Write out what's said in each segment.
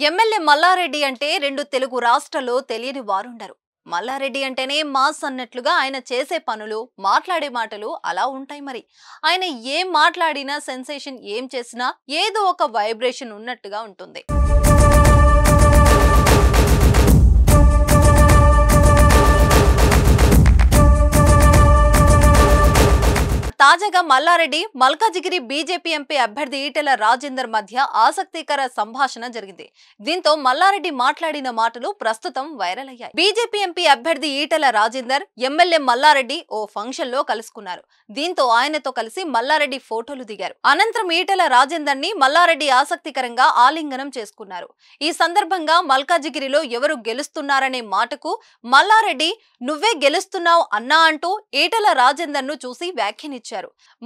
MLA Mallareddy అంటే రెండు తెలుగు రాష్ట్రాల్లో తెలియని వారుండరు. మల్లారెడ్డి అంటేనే మాస్ అన్నట్లుగా ఆయన చేసే పనులు, మాట్లాడే మాటలు అలా ఉంటాయి మరి. ఆయన ఏం మాట్లాడినా సెన్సేషన్, ఏం చేసినా ఏదో ఒక వైబ్రేషన్ ఉన్నట్టుగా ఉంటుంది. తాజాగా మల్లారెడ్డి మల్కాజిగిరి బీజేపీ ఎంపీ అభ్యర్థి ఈటెల రాజేందర్ మధ్య ఆసక్తికర సంభాషణ జరిగింది. దీంతో మల్లారెడ్డి మాట్లాడిన మాటలు ప్రస్తుతం వైరల్ అయ్యాయి. బీజేపీ ఎంపీ అభ్యర్థి ఈటెల రాజేందర్ ఎమ్మెల్యే మల్లారెడ్డి ఓ ఫంక్షన్ లో కలుసుకున్నారు. దీంతో ఆయనతో కలిసి మల్లారెడ్డి ఫోటోలు దిగారు. అనంతరం ఈటెల రాజేందర్ ని మల్లారెడ్డి ఆసక్తికరంగా ఆలింగనం చేసుకున్నారు. ఈ సందర్భంగా మల్కాజిగిరిలో ఎవరు గెలుస్తున్నారనే మాటకు మల్లారెడ్డి "నువ్వే గెలుస్తున్నావు అన్నా" అంటూ ఈటెల రాజేందర్ ను చూసి వ్యాఖ్యానించారు.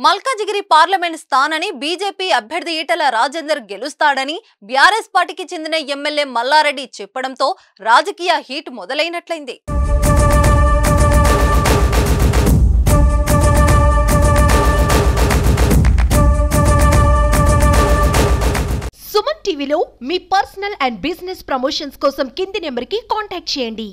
మల్కాజిగిరి పార్లమెంట్ స్థానాన్ని బీజేపీ అభ్యర్థి ఈటెల రాజేందర్ గెలుస్తాడని బీఆర్ఎస్ పార్టీకి చెందిన ఎమ్మెల్యే మల్లారెడ్డి చెప్పడంతో రాజకీయ హీట్ మొదలైనట్లయింది. సుమన్ టీవీలో మీ పర్సనల్ అండ్ బిజినెస్ ప్రమోషన్స్ కోసం కింది నెంబర్కి కాంటాక్ట్ చేయండి.